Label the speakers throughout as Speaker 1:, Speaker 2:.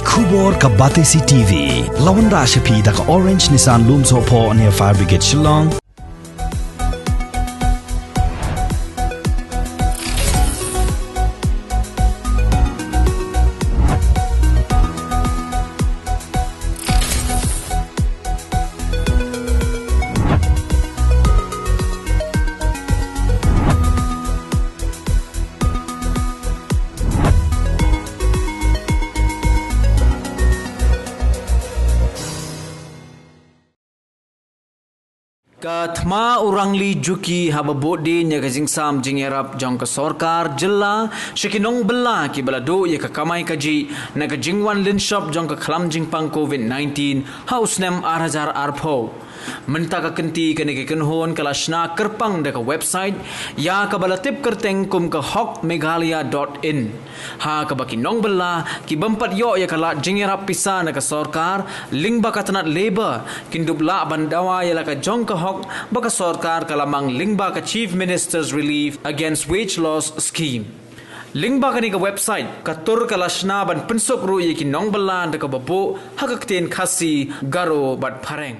Speaker 1: Kubor ka Batesi TV. Lawan Rashapi da ka Orange Nissan Loom Sopo near Fire Brigade Shillong.
Speaker 2: Ka Thma Rangli juki haba bodi nya ka jingsam jing Ïarap jong ka sorkar jilla shiki Nongbylla ki balado ye ka kamai kaji na ka jingwan lin shop jong ka khlam jingpang COVID-19 house nem 8000 arpo menta ka kenti ka ni kenhon kala Shna kerpang de ka website ya ka balatip kerteng kum ka hokmeghalaya.in ha ka baki Nongbylla ki bampat yo ya kala jing Ïarap pisa na ka sorkar ling ba ka tanat labor kindubla bandawa ya la ka jong ka baka sorkar kalamang lingba ka Chief Minister's Relief Against Wage Loss Scheme. Lingba ka ni ka website katur kala Shna ban pensok ru ye ki Nongbylla da ka babo hakakten khasi garo bat phareng.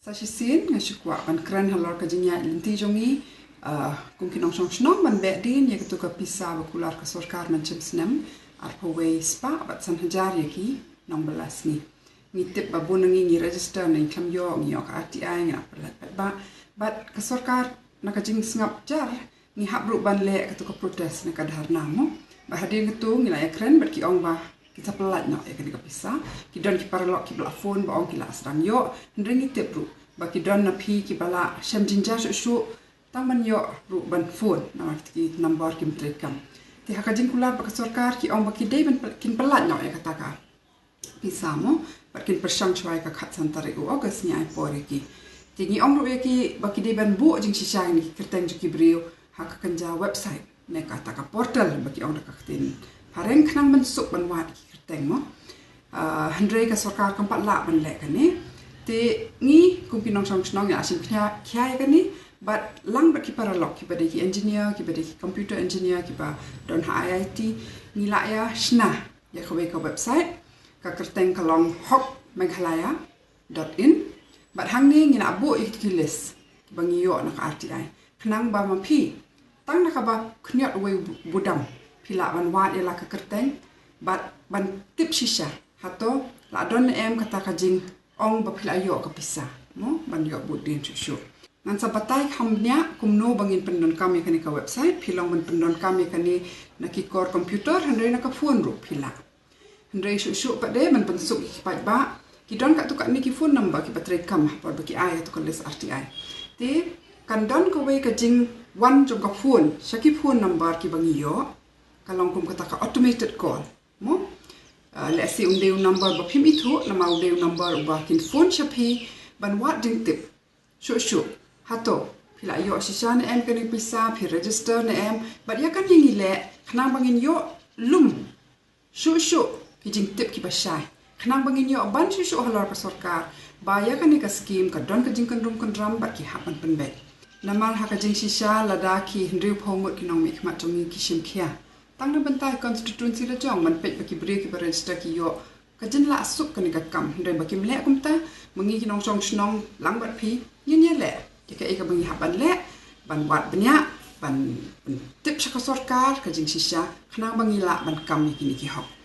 Speaker 3: Sa shisin nga shukwa ban kran halor ka jinya linti jongi kung kinong shong ban be din ye ka pisa bakular ka sorkar man chimsnem arpaway spa bat san hajar ye ki Nongbylla sni. Ngitip babun ngi register na income yo ngi ok RTI nga ba but ka sorkar nakajing sngap jar ngi habru ban le ka to protest na kadhar namo ba hadin tu ngi la ekran bat ki ong ba kita pelat no e ka pisa ki don ki parlok ki bla phone ba ong ki la asrang yo ndring ngitip ru ba ki don na phi ki bala sham jinja shu taman yo ru ban phone na ki number ki mtrekam ti hakajing kula ba ka sorkar ki ong ba ki dei ban kin pelat no e kata ka pisa mo kin persang chwai ka khat santare u august ni ai pore ki tingi ong ru ki baki de ban bu jing shisha ni kerteng ju ki brio ha ka kanja website ne ka ta ka portal baki ong ka khatin hareng khnang ban suk ban wat ki kerteng mo handre ka sarkar kampat la ban le ka ni te ni kum pinong song snong ya sim khya khya ka ni but lang baki paralok ki bade ki engineer ki bade ki computer engineer ki ba don IIT ni la ya Shna ya khawe ka website ka kerteng kalong hokmeghalaya.in but hang ni ngina abu ikilis bangi yo na RTI khnang ba ma phi tang na ka ba khnyot we budam phila ban wat ela ka kerteng but ban tip shisha hato la don em kata ka jing ong ba phila yo ka pisa no ban yo budin chu nan sa batai khamnya kumno bangin pendon kami kani ka website philong ban pendon kami kani na ki core computer handre na ka phone ru phila Ndrai shu pada man pensuk ipat ba kidon kat tu kat ni ki phone number ki patre kam par baki ai tu kolis RTI te kan don ko we ka jing one jong ka phone shaki phone number ki bangi yo kalong kum kata ka automated call mo let's say unde number ba phim ithu na ma unde number ba kin phone shapi ban wat ding tip shu hato phila yo shishan em kan pisa phi register na em but ya kan yingi le khna bangin yo lum shu ki jing tip ki basai khnang bangin yo ban shu halor ka sarkar ba ya kan ka scheme ka don ka jing kan rum kan ram ba ki hapan pen be namal ha ka jing shisha lada ki hndri phomut ki nong mi khma chongi ki sim khia tang na bantai constituency la jong man pe ba ki bre ki ba register ki yo ka jin la suk kan ka kam ndai ba ki mle kum ta mangi ki nong song snong lang ba phi yin le ki ka e ka bangi hapan le ban wat bnya ban tip sa ka sarkar ka jing shisha khnang bangi la ban kam ki ni ki hok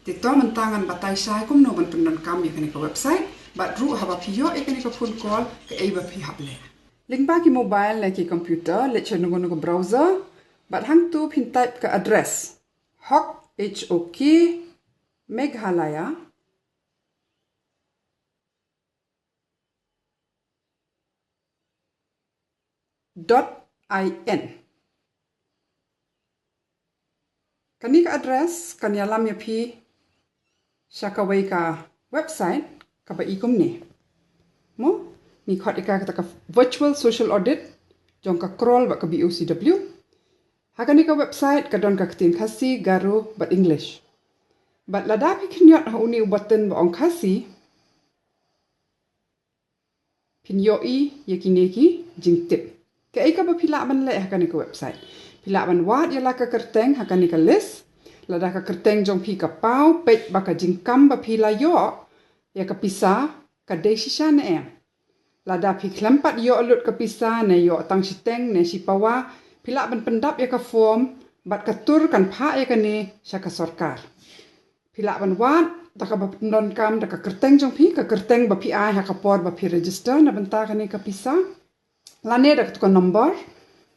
Speaker 3: Tito mentangan batai sai kum no ban pendon kami kani ka website but ru haba pio e kani ka phone call ka e ba phi hable link ba ki mobile la ki computer le cheno no browser but hang tu pin type ka address hok meghalaya .in kani ka address kan yalam ya phi Shakaway ka website ka ba ikum ni mo ni khot ka ka virtual social audit jong ka crawl ba ka BOCW hakani ka website ka don ka tin khasi garo but English but lada phi khnyot ha uni button ba ong khasi pin yo I yakineki jing tip ka ka ba phila ban le hakani ka website phila ban wat ya la ka kerteng hakani ka list lada ka kerteng jong pi ka pau pet ba ka jingkam ba pi la yo ya ka pisa ka de shisha ne em lada pi klempat yo lut ka pisa ne yo tang siteng ne si pawa pila ban pendap ya ka form bat ka tur kan pha ya ka ne sya ka sorkar pila ban wat da ka ba non kam da ka kerteng jong pi ka kerteng ba pi ai ha ka por ba pi register na benta ka ne ka pisa lane da ka nombor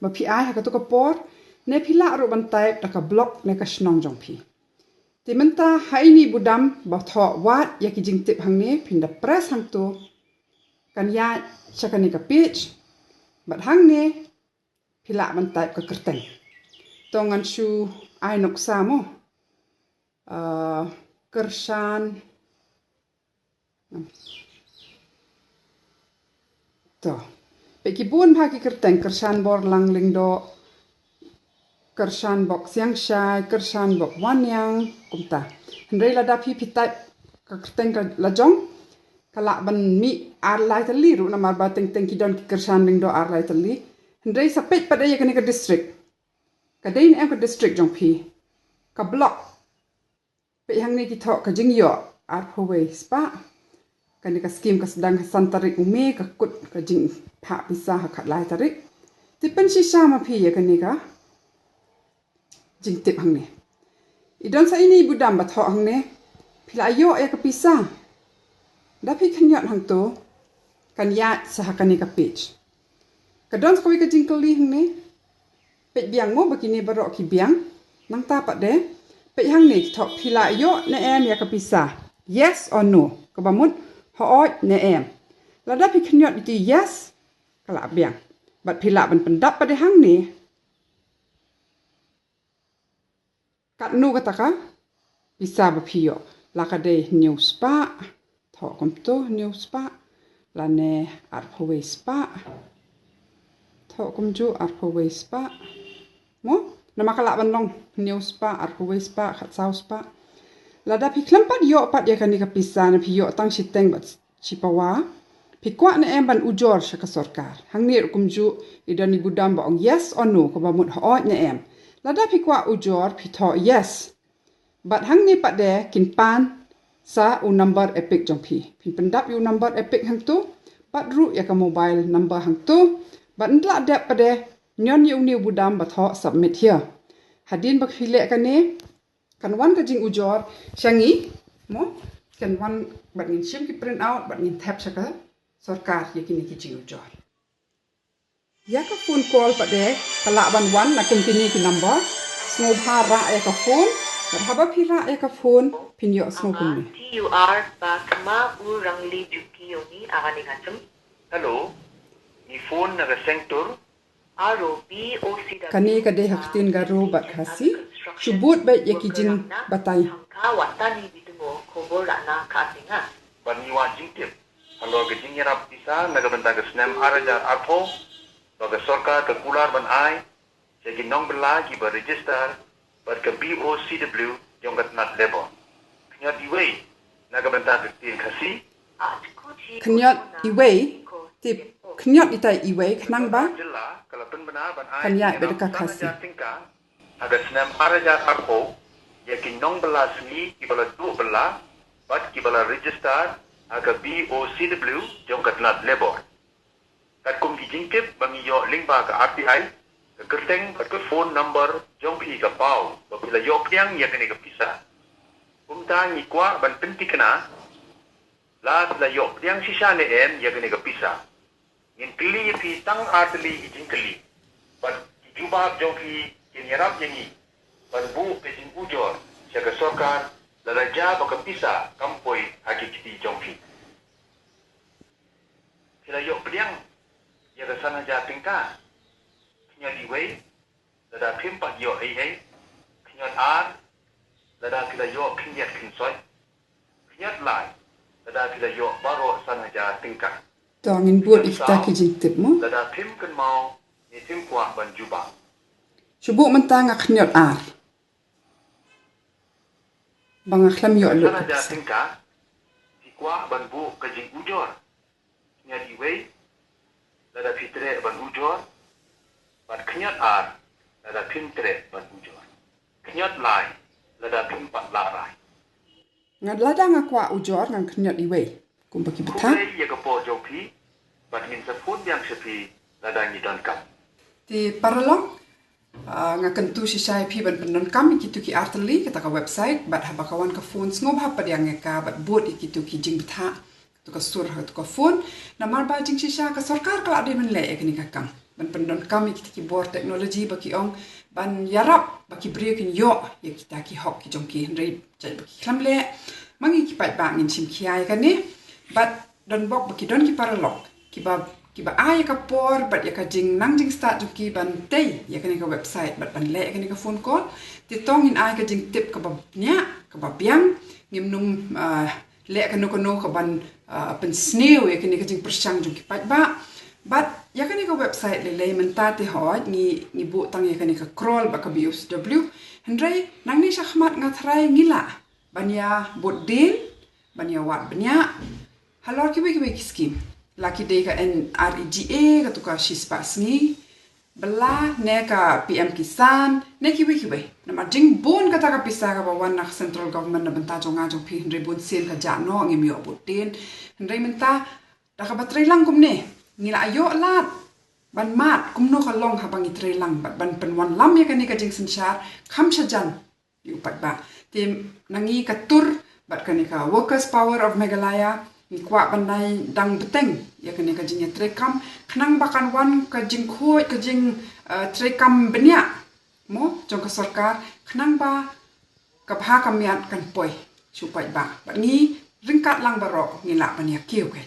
Speaker 3: ba pi ai ha ka to ka por ne pila ro ban type da ka block ne ka snong jong pi ti menta hai ni budam ba tho wat ya ki jing tip hang ne pin da press hang to kan ya sya ka ne ka page bat hang ne pila ban type ka kerteng tongan shu ai nok sa mo kersan to peki bun ha ki kerteng kersan bor lang ling do kersan bok siang shai kersan bok wan yang kumta hendai la da pi type ka kerteng ka la jong kala ban mi ar lai tali ru na mar ba teng teng ki don ki kersan ling do ar lai tali hendai sapet pada ya ka district ka dein em ka district jong pi ka block pe hang ni ki tho ka jing yo ar phowe spa kan ka scheme ka sedang santarik ume ka kut ka jing pha pisa ha khat lai tarik ti pen si sha ma phi ya kan ni ka jing tip hang ni idon sa ini budam ba tho hang ne phila yo ya ka pisa da phi khanyat hang to kan ya sa ha kan ni ka page ka don ko ka jing kali hang ne pe biang mo bakini barok ki biang nang ta pa de pe hang ni tho phila yo ne em ya ka pisa yes or no ka ba mut ho oi ne em la da pi khnyot ti yes kala biang bat phila ban pendap pa de hang ni kat nu ka taka pisa ba phi yo la ka de news pa tho kom to news pa la ne ar phowe spa tho kom ju ar phowe spa mo na makala ban long news pa ar phowe spa khat sau spa la da pi klampat yo pat ya kan ni ka pisa na pi yo tang siteng bat chipawa pi kwa na em ban ujor sha ka sorkar hang ni kum ju idani budam ba ong yes or no ko ba mut ho na em la da pi kwa ujor pi tho yes but hang ni pat de kin pan sa u number epic jong pi pin pendap u number epic hang tu pat ru ya ka mobile number hang tu but ndla de pa de nyon yu ni budam ba tho submit here hadin ba khile ka ne kan wan ka jing ujor shangi mo kan wan bat ngin sim ki print out bat ngin tap saka sarkar ye kini ki jing ujor ya ka phone call pa de kala ban wan na company ki number snow bhara ya ka phone bat haba phira ya ka phone pin yo snow kun
Speaker 4: Ïarap ba Thma u Rangli juki yoni agani ngachum.
Speaker 5: Hello, ni phone na sector.
Speaker 4: Aro BOC
Speaker 3: kani ka de haktin garu bat khasi shubut ba ye ki jing batai
Speaker 4: ka watani bitumo kobora na katinga.
Speaker 5: Baniwa jingtip. Hello, ke Ïarap bisa nagabenta ke snam araja arpo. Loga sorka ke kular ban ai. Jadi Nongbylla ki ba register bar ke BOCW yang kat nat lebo. Knya diwei nagabenta ke tin khasi.
Speaker 3: knyot iwei tip knyot itai iwei khnang ba
Speaker 5: Jilla kalau pen benar ban ai.
Speaker 3: Kanya bedaka khasi.
Speaker 5: Ada snam araja arpo. Yakin Nongbylla sini ki bala du bala bat ki bala register aga BOCW yang kat nat lebo. Kat kum ki jingkip bangi yo link ba ke RTI ke kerteng kat ke phone number jong pi ka pau bila yo piang ya kene ke pisa kum ta ni kwa ban penti kena la bila yo piang sisa ne em ya kene ke pisa ngin kli pi tang artli jing kli ban juba jong pi Ïarap yangi ban bu pe jing ujor sia ke sorkar la raja ba ke pisa kampoi haki kiti jong pi bila yo piang ya ke sana ja tingka knya diwei lada phim pat yo ai knya ar lada kila yo knyat kinsoi knyat lai lada kila yo baro sana ja tingka
Speaker 3: tongin buat ifta ki jing tip mo
Speaker 5: lada phim kan mau ni phim kwa ban juba
Speaker 3: shubu mentang ak knyot ar bang akhlam yo lu
Speaker 5: sana ja tingka si kwa ban bu ka jing ujor knya diwei lada fitre ban ujor ban knyat ar lada phim tre ban ujor knyat lai
Speaker 3: ngad ladang akwa ujor ngan knyat iwe kum baki betha
Speaker 5: Kule ye kapo jopi, but min sa phone yang sepi ladang ni don kam.
Speaker 3: ti paralong nga kentu si sai pi ban pendon kam ikitu ki arteli kata ka website bat habakawan ka phone ngob ha padiang ka bat bot ikitu ki jing betha tu ka sur ha tu ka phone namar ba jing si ka sarkar kala de men le ekni ka kam ban pendon kam ikitu ki bor teknologi baki ong ban Ïarap baki break in yo ye kita ki hok ki jong ki hendrei jai baki klamle mangi ki pat bang in sim kiai kan ni bat don bok baki don ki paralog ki ba ai ka por bat ya ka jing nang jing start ju ki ban tei ya kan ka website bat ban le kan ka phone call ti tong in ai ka jing tip ka ba nya ka ba biang ngim num le kan no ka ban pen sneu ya kan ka jing persang ju ki pat ba but ya kan ka website le menta te ho ni bu tang ya kan ka scroll ba ka BSW hendrai nang ni syahmat ngatrai ngila banya bodin banya wat banya halor ki skim laki de ka NREGA ka tu ka shispa sngi bela ne ka PM Kisan ne ki nama jing bon kata ka pisa ka bawan nak central government na benta jonga jong pi hendrai bon sen ka jano ngim yo bodin hendrai menta da ka batrai lang kum ne ngila ayo lat ban mat kumno ka long habang itre lang ban penwan lam ya kani ka jing sensyar kham sajan yu pat ba tim nangi ka tur bat kani ka workers power of Meghalaya ni kwa bandai dang beteng ya kani ka jing trekam khnang bakan wan ka jing khoi ka jing trekam benya mo jong ka sarkar khnang ba ka bha kamiat kan poi chupai ba ni ringkat lang barok ngila banya kiu ke